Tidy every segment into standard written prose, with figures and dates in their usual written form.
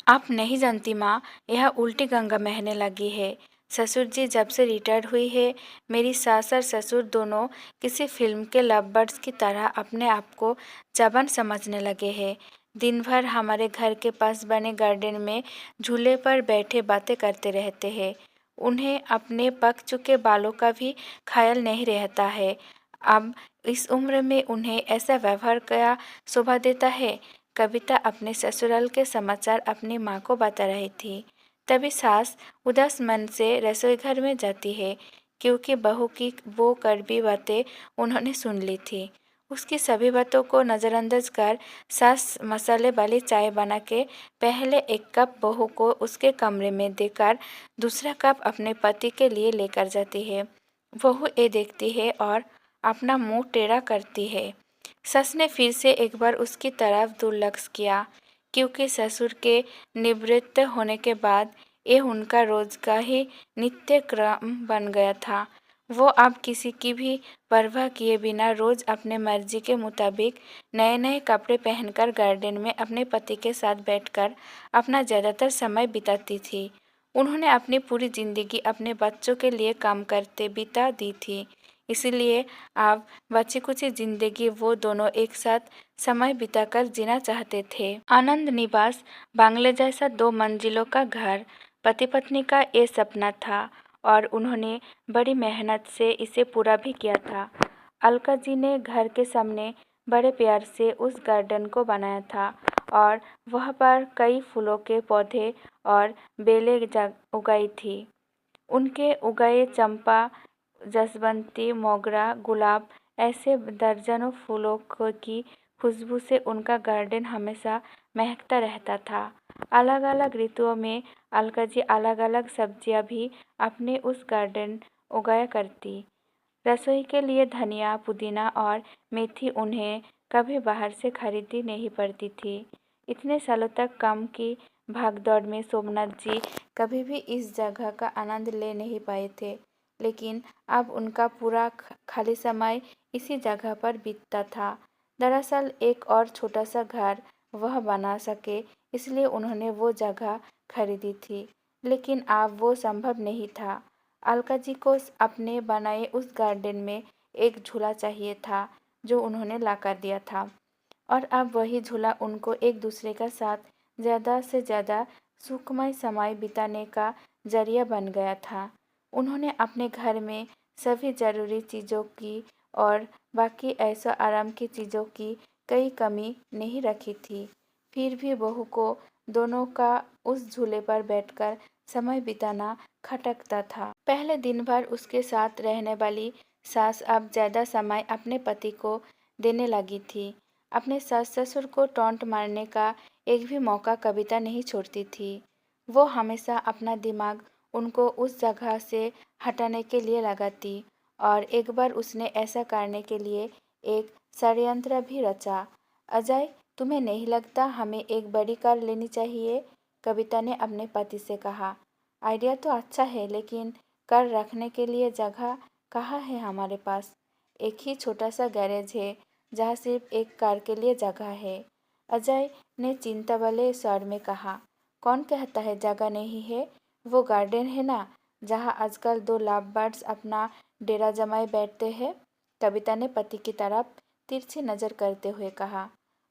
आप नहीं जानती माँ, यह उल्टी गंगा बहने लगी है। ससुर जी जब से रिटायर्ड हुई है, मेरी सास और ससुर दोनों किसी फिल्म के लव बर्ड्स की तरह अपने आप को जवान समझने लगे हैं। दिन भर हमारे घर के पास बने गार्डन में झूले पर बैठे बातें करते रहते हैं। उन्हें अपने पक चुके बालों का भी ख्याल नहीं रहता है। अब इस उम्र में उन्हें ऐसा व्यवहार क्या शोभा देता है। कविता अपने ससुराल के समाचार अपनी माँ को बता रही थी। तभी सास उदास मन से रसोई घर में जाती है, क्योंकि बहू की वो कड़वी बातें उन्होंने सुन ली थी। उसकी सभी बातों को नज़रअंदाज कर सास मसाले वाली चाय बना के पहले एक कप बहू को उसके कमरे में देकर दूसरा कप अपने पति के लिए लेकर जाती है। बहू ये देखती है और अपना मुंह टेढ़ा करती है। सस ने फिर से एक बार उसकी तरफ दुर्लक्ष किया, क्योंकि ससुर के निवृत्त होने के बाद ये उनका रोज का ही नित्य क्रम बन गया था। वो अब किसी की भी परवाह किए बिना रोज अपने मर्जी के मुताबिक नए नए कपड़े पहनकर गार्डन में अपने पति के साथ बैठकर अपना ज़्यादातर समय बिताती थी। उन्होंने अपनी पूरी जिंदगी अपने बच्चों के लिए काम करते बिता दी थी, इसलिए अब बची कुची जिंदगी वो दोनों एक साथ समय बिताकर जीना चाहते थे। आनंद निवास बांग्ले जैसा 2 मंजिलों का घर पति पत्नी का ये सपना था और उन्होंने बड़ी मेहनत से इसे पूरा भी किया था। अलका जी ने घर के सामने बड़े प्यार से उस गार्डन को बनाया था और वह पर कई फूलों के पौधे और बेलें उगाई थी। उनके उगाए चंपा, जसवंती, मोगरा, गुलाब ऐसे दर्जनों फूलों की खुशबू से उनका गार्डन हमेशा महकता रहता था। अलग अलग ऋतुओं में अलका जी अलग अलग सब्जियां भी अपने उस गार्डन उगाया करती। रसोई के लिए धनिया, पुदीना और मेथी उन्हें कभी बाहर से खरीदनी नहीं पड़ती थी। इतने सालों तक काम की भागदौड़ में सोमनाथ जी कभी भी इस जगह का आनंद ले नहीं पाए थे, लेकिन अब उनका पूरा खाली समय इसी जगह पर बीतता था। दरअसल एक और छोटा सा घर वह बना सके, इसलिए उन्होंने वो जगह खरीदी थी, लेकिन अब वो संभव नहीं था। अलका जी को अपने बनाए उस गार्डन में एक झूला चाहिए था, जो उन्होंने ला कर दिया था, और अब वही झूला उनको एक दूसरे का साथ ज़्यादा से ज़्यादा सुखमय समय बिताने का जरिया बन गया था। उन्होंने अपने घर में सभी ज़रूरी चीज़ों की और बाकी ऐसा आराम की चीज़ों की कोई कमी नहीं रखी थी। फिर भी बहू को दोनों का उस झूले पर बैठकर समय बिताना खटकता था। पहले दिन भर उसके साथ रहने वाली सास अब ज़्यादा समय अपने पति को देने लगी थी। अपने सास ससुर को टॉन्ट मारने का एक भी मौका कविता नहीं छोड़ती थी। वो हमेशा अपना दिमाग उनको उस जगह से हटाने के लिए लगाती, और एक बार उसने ऐसा करने के लिए एक षड्यंत्र भी रचा। अजय, तुम्हें नहीं लगता हमें एक बड़ी कार लेनी चाहिए? कविता ने अपने पति से कहा। आइडिया तो अच्छा है, लेकिन कार रखने के लिए जगह कहाँ है हमारे पास? एक ही छोटा सा गैरेज है जहाँ सिर्फ एक कार के लिए जगह है। अजय ने चिंता वाले स्वर में कहा। कौन कहता है जगह नहीं है? वो गार्डन है ना, जहाँ आजकल 2 लव बर्ड्स अपना डेरा जमाए बैठते हैं। कविता ने पति की तरफ तिरछी नजर करते हुए कहा।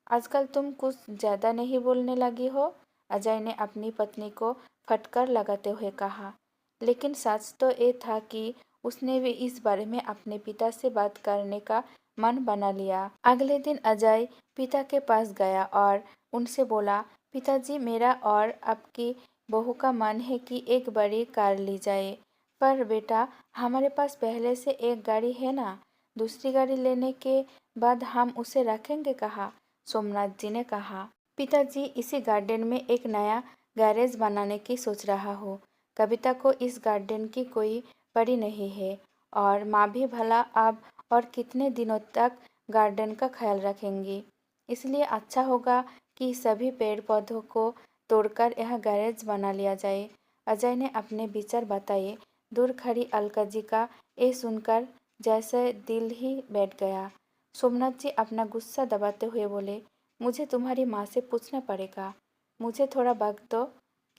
आजकल तुम कुछ ज़्यादा नहीं बोलने लगी हो? अजय ने अपनी पत्नी को फटकार लगाते हुए कहा। लेकिन सच तो ये था कि उसने भी इस बारे में अपने पिता से बात करने का मन बना लिया। अगले दिन अजय पिता के पास गया और उनसे बोला, पिताजी, मेरा और आपकी बहू का मन है कि एक बड़ी कार ली जाए। पर बेटा, हमारे पास पहले से एक गाड़ी है ना, दूसरी गाड़ी लेने के बाद हम उसे रखेंगे कहाँ? सोमनाथ जी ने कहा। पिताजी, इसी गार्डन में एक नया गैरेज बनाने की सोच रहा हूँ। कविता को इस गार्डन की कोई पड़ी नहीं है, और माँ भी भला अब और कितने दिनों तक गार्डन का ख्याल रखेंगी। इसलिए अच्छा होगा कि सभी पेड़ पौधों को तोड़कर यह गैरेज बना लिया जाए। अजय ने अपने विचार बताए। दूर खड़ी अलका जी का ये सुनकर जैसे दिल ही बैठ गया। सोमनाथ जी अपना गुस्सा दबाते हुए बोले, मुझे तुम्हारी माँ से पूछना पड़ेगा। मुझे थोड़ा वक्त दो।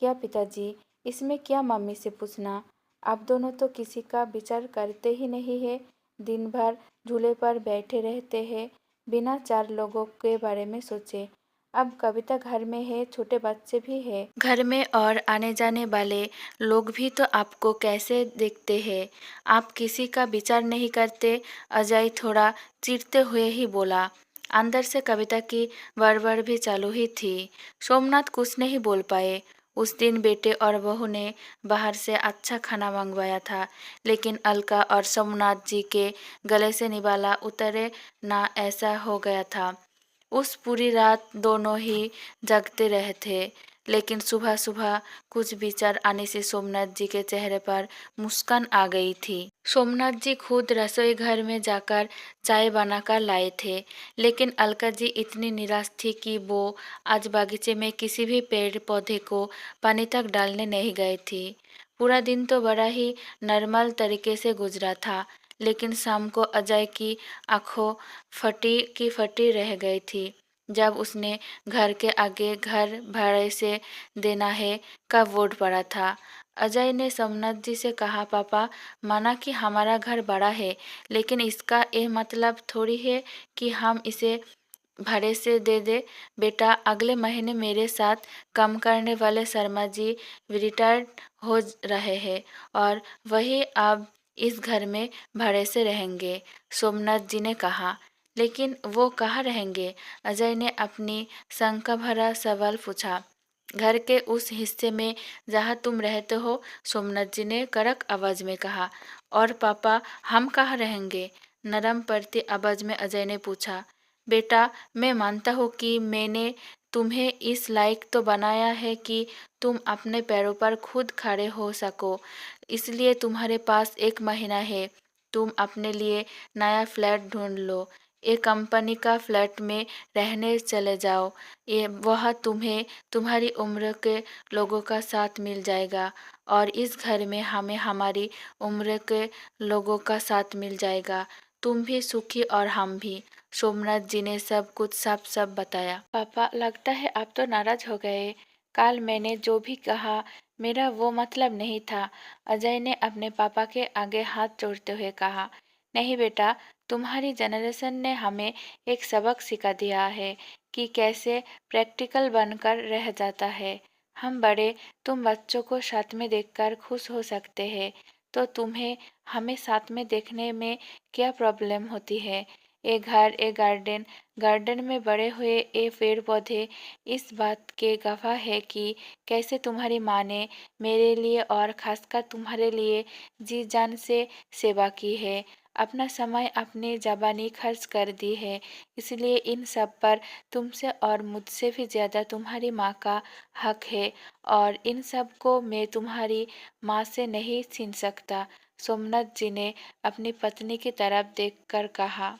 क्या पिताजी, इसमें क्या मम्मी से पूछना? आप दोनों तो किसी का विचार करते ही नहीं है। दिन भर झूले पर बैठे रहते हैं, बिना 4 लोगों के बारे में सोचे। अब कविता घर में है, छोटे बच्चे भी है घर में, और आने जाने वाले लोग भी तो आपको कैसे देखते हैं। आप किसी का विचार नहीं करते। अजय थोड़ा चिढ़ते हुए ही बोला। अंदर से कविता की बड़बड़ भी चालू ही थी। सोमनाथ कुछ नहीं बोल पाए। उस दिन बेटे और बहू ने बाहर से अच्छा खाना मंगवाया था, लेकिन अलका और सोमनाथ जी के गले से निवाला उतरे ना, ऐसा हो गया था। उस पूरी रात दोनों ही जगते रहे थे, लेकिन सुबह सुबह कुछ विचार आने से सोमनाथ जी के चेहरे पर मुस्कान आ गई थी। सोमनाथ जी खुद रसोई घर में जाकर चाय बनाकर लाए थे, लेकिन अलका जी इतनी निराश थी कि वो आज बागीचे में किसी भी पेड़ पौधे को पानी तक डालने नहीं गई थी। पूरा दिन तो बड़ा ही नॉर्मल तरीके से गुजरा था, लेकिन शाम को अजय की आंखों फटी की फटी रह गई थी, जब उसने घर के आगे घर भाड़े से देना है का बोर्ड पड़ा था। अजय ने सोमनाथ जी से कहा, पापा, माना कि हमारा घर बड़ा है, लेकिन इसका ये मतलब थोड़ी है कि हम इसे भाड़े से दे दे। बेटा, अगले महीने मेरे साथ काम करने वाले शर्मा जी रिटायर्ड हो रहे हैं और वही अब इस घर में भाड़े से रहेंगे। सोमनाथ जी ने कहा। लेकिन वो कहाँ रहेंगे? अजय ने अपनी शंका भरा सवाल पूछा। घर के उस हिस्से में जहाँ तुम रहते हो, सोमनाथ जी ने कड़क आवाज में कहा। और पापा, हम कहाँ रहेंगे? नरम पड़ती आवाज में अजय ने पूछा। बेटा, मैं मानता हूँ कि मैंने तुम्हें इस लायक तो बनाया है कि तुम अपने पैरों पर खुद खड़े हो सको, इसलिए तुम्हारे पास 1 महीना है। तुम अपने लिए नया फ्लैट ढूंढ लो। एक कंपनी का फ्लैट में रहने चले जाओ। ये वह तुम्हें तुम्हारी उम्र के लोगों का साथ मिल जाएगा, और इस घर में हमें हमारी उम्र के लोगों का साथ मिल जाएगा। तुम भी सुखी और हम भी। सोमनाथ जी ने सब कुछ साफ साफ बताया। पापा, लगता है आप तो नाराज हो गए। कल मैंने जो भी कहा, मेरा वो मतलब नहीं था। अजय ने अपने पापा के आगे हाथ जोड़ते हुए कहा। नहीं बेटा, तुम्हारी जनरेशन ने हमें एक सबक सिखा दिया है कि कैसे प्रैक्टिकल बनकर रह जाता है। हम बड़े, तुम बच्चों को साथ में देखकर खुश हो सकते हैं, तो तुम्हें हमें साथ में देखने में क्या प्रॉब्लम होती है? ये घर, ये गार्डन, गार्डन में बड़े हुए ये पेड़ पौधे इस बात के गवाह है कि कैसे तुम्हारी माँ ने मेरे लिए और खासकर तुम्हारे लिए जी जान से सेवा की है, अपना समय अपनी ज़बानी खर्च कर दी है। इसलिए इन सब पर तुमसे और मुझसे भी ज़्यादा तुम्हारी माँ का हक है, और इन सब को मैं तुम्हारी माँ से नहीं छीन सकता। सोमनाथ जी ने अपनी पत्नी की तरफ देखकर कहा।